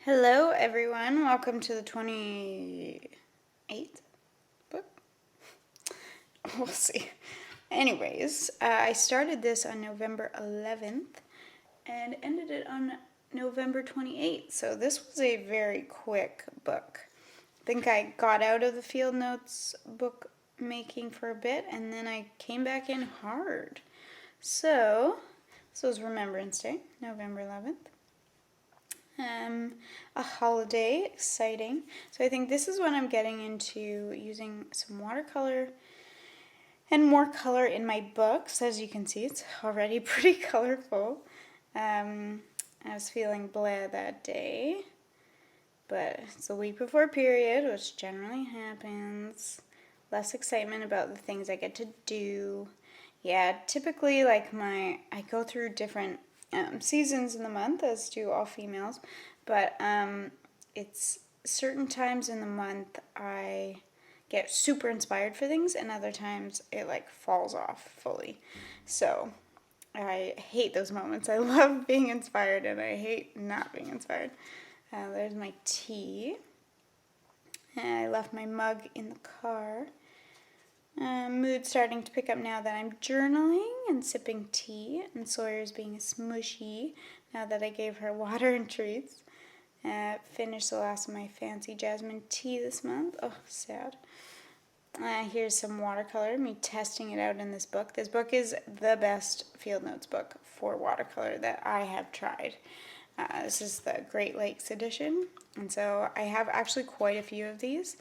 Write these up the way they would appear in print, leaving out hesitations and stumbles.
Hello, everyone. Welcome to the 28th book. We'll see. Anyways, I started this on November 11th and ended it on November 28th. So this was a very quick book. I think I got out of the Field Notes book making for a bit and then I came back in hard. So, this was Remembrance Day, November 11th. A holiday, exciting. So I think this is when I'm getting into using some watercolor and more color in my books. As you can see, it's already pretty colorful. I was feeling blah that day, but it's a week before period, which generally happens. Less excitement about the things I get to do. Yeah, typically I go through different seasons in the month, as do all females, but it's certain times in the month I get super inspired for things, and other times it falls off fully. So I hate those moments. I love being inspired, and I hate not being inspired. There's my tea. I left my mug in the car. Mood starting to pick up now that I'm journaling and sipping tea, and Sawyer's being smushy now that I gave her water and treats. Finished the last of my fancy jasmine tea this month. Oh, sad. Here's some watercolor, me testing it out in this book. This book is the best Field Notes book for watercolor that I have tried. This is the Great Lakes edition, and so I have actually quite a few of these,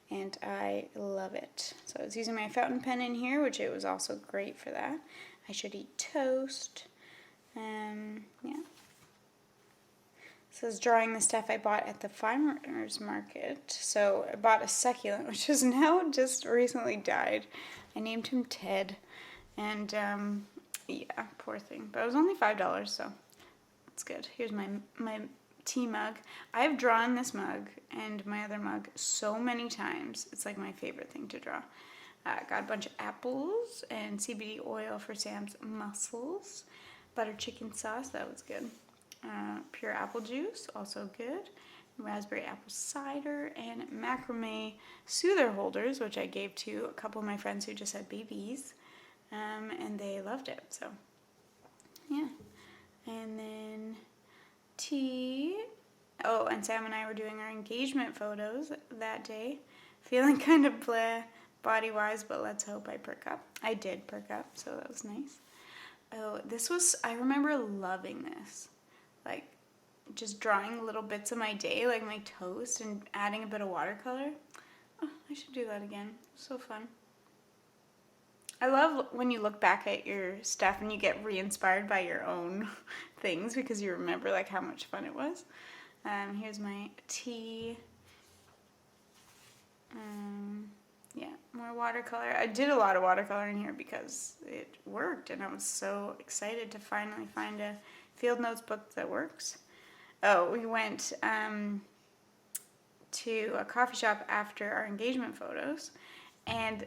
and I love it. So I was using my fountain pen in here, which it was also great for that. I should eat toast. Yeah. This is drawing the stuff I bought at the farmer's market. So I bought a succulent, which has now just recently died. I named him Ted, and yeah, poor thing. But it was only $5, so it's good. Here's my tea mug. I've drawn this mug and my other mug so many times. It's like my favorite thing to draw. Got a bunch of apples and CBD oil for Sam's muscles. Butter chicken sauce, that was good. Pure apple juice, also good. Raspberry apple cider and macrame soother holders, which I gave to a couple of my friends who just had babies, and they loved it. So yeah. And then tea. Oh, and Sam and I were doing our engagement photos that day. Feeling kind of bleh body-wise, but let's hope I perk up. I did perk up, so that was nice. Oh, I remember loving this. Just drawing little bits of my day, like my toast, and adding a bit of watercolor. Oh, I should do that again. So fun. I love when you look back at your stuff and you get re-inspired by your own things because you remember how much fun it was. Here's my tea. Yeah, more watercolor. I did a lot of watercolor in here because it worked, and I was so excited to finally find a Field Notes book that works. Oh, we went to a coffee shop after our engagement photos, and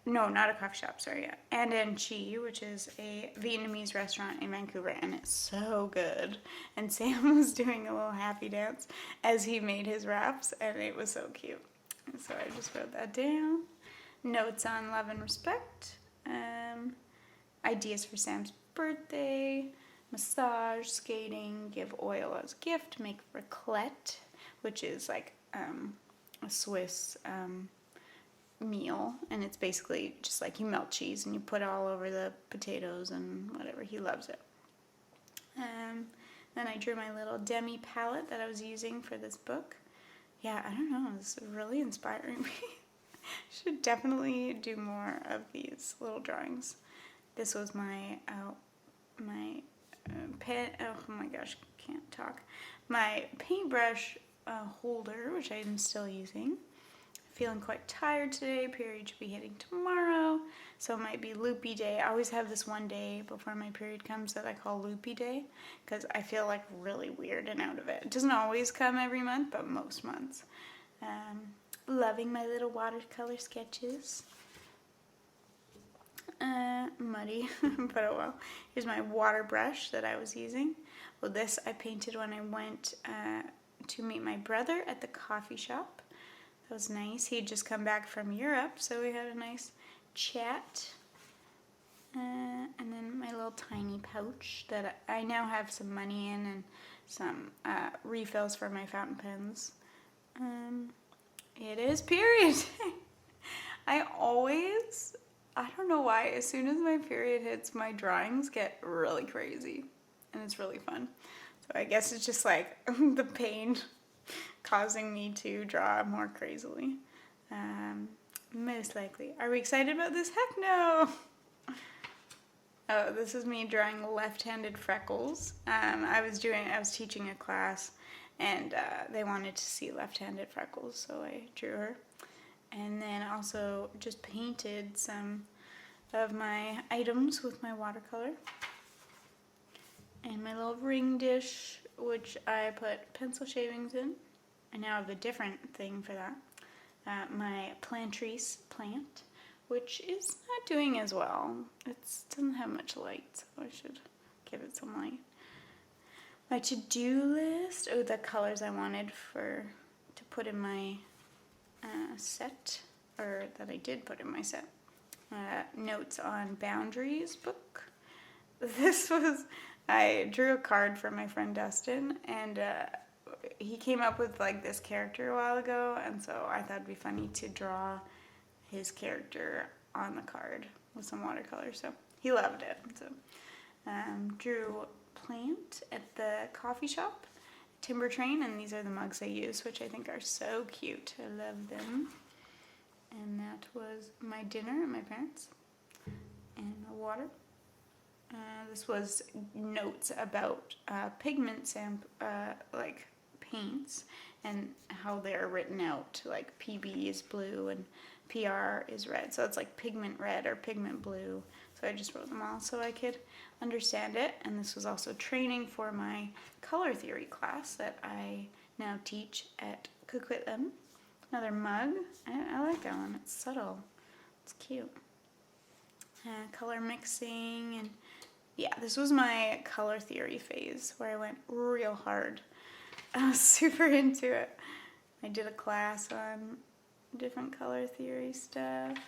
no, not a coffee shop, sorry, yeah. And Chi, which is a Vietnamese restaurant in Vancouver, and it's so good. And Sam was doing a little happy dance as he made his wraps, and it was so cute. So I just wrote that down. Notes on love and respect. Ideas for Sam's birthday. Massage, skating, give oil as gift, make raclette, which is a Swiss meal, and it's basically just you melt cheese and you put it all over the potatoes and whatever. He loves it. Then I drew my little demi palette that I was using for this book. Yeah, I don't know, it's really inspiring me. Should definitely do more of these little drawings. This was my pen. Oh my gosh, can't talk. My paintbrush holder, which I'm still using. Feeling quite tired today. Period should be hitting tomorrow, so it might be loopy day. I always have this one day before my period comes that I call loopy day because I feel really weird and out of it. It doesn't always come every month, but most months. Loving my little watercolor sketches. Muddy, but oh well. Here's my water brush that I was using. Well, this I painted when I went to meet my brother at the coffee shop. That was nice. He had just come back from Europe, so we had a nice chat. And then my little tiny pouch that I now have some money in and some refills for my fountain pens. It is period. I don't know why, as soon as my period hits, my drawings get really crazy. And it's really fun. So I guess it's just like the pain causing me to draw more crazily. Most likely. Are we excited about this? Heck no! Oh, this is me drawing left-handed freckles. I was teaching a class, and they wanted to see left-handed freckles, so I drew her. And then also just painted some of my items with my watercolor. And my little ring dish, which I put pencil shavings in. I now have a different thing for that. My plantrese plant, which is not doing as well. It doesn't have much light, so I should give it some light. My to-do list, the colors I wanted to put in my set, or that I did put in my set. Notes on Boundaries book. I drew a card for my friend Dustin, and he came up with like this character a while ago, and so I thought it'd be funny to draw his character on the card with some watercolor, so he loved it. So drew plant at the coffee shop, Timber Train, and these are the mugs I use, which I think are so cute. I love them. And that was my dinner at my parents, and the water. This was notes about pigments and like paints and how they're written out. Like PB is blue and PR is red, so it's like pigment red or pigment blue. So I just wrote them all so I could understand it. And this was also training for my color theory class that I now teach at Coquitlam. Another mug. I like that one. It's subtle. It's cute. Color mixing, and yeah, this was my color theory phase where I went real hard. I was super into it. I did a class on different color theory stuff,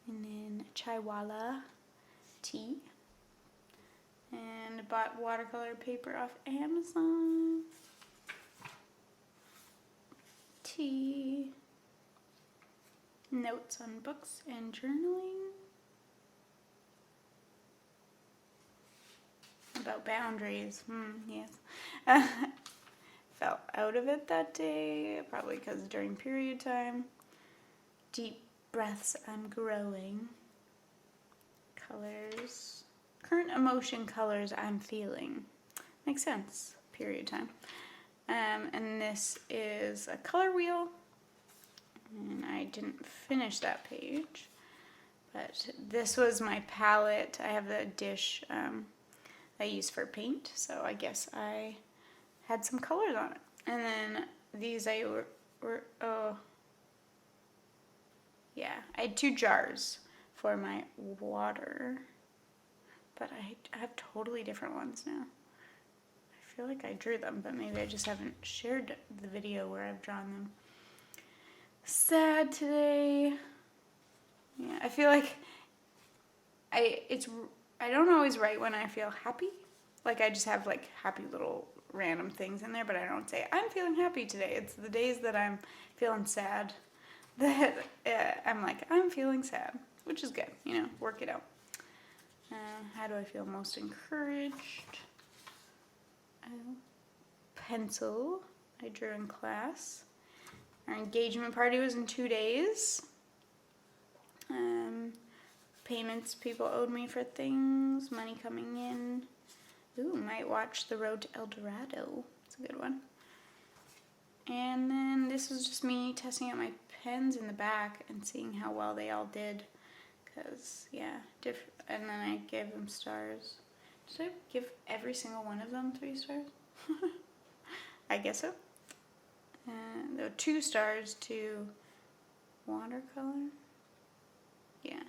and then chaiwala tea, and bought watercolor paper off Amazon. Tea, notes on books and journaling, about boundaries. Yes. Fell out of it that day, probably because during period time. Deep breaths, I'm growing. Colors, current emotion colors I'm feeling. Makes sense, period time. And this is a color wheel, and I didn't finish that page, but this was my palette. I have the dish I use for paint, so I guess I had some colors on it. And then these I had 2 jars for my water, but I have totally different ones now. I feel like I drew them, but maybe I just haven't shared the video where I've drawn them. Sad today. Yeah, I feel like I don't always write when I feel happy. Like I just have like happy little random things in there, but I don't say I'm feeling happy today. It's the days that I'm feeling sad that I'm like, I'm feeling sad, which is good, work it out. How do I feel most encouraged? Pencil, I drew in class. Our engagement party was in 2 days. Payments people owed me for things, money coming in. Ooh, might watch The Road to El Dorado. It's a good one. And then this was just me testing out my pens in the back and seeing how well they all did. Because, yeah, and then I gave them stars. Did I give every single one of them 3 stars? I guess so. There were 2 stars to watercolor. Yeah.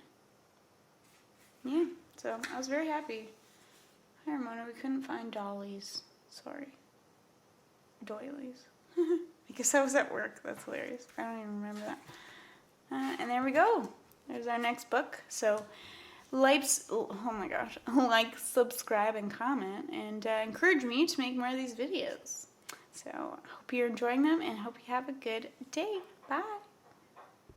Yeah, so I was very happy. Hi, Ramona, we couldn't find dollies. Sorry. doilies. I guess I was at work. That's hilarious. I don't even remember that. And there we go. There's our next book. So, oh my gosh, like, subscribe, and comment, and encourage me to make more of these videos. So, I hope you're enjoying them, and hope you have a good day. Bye.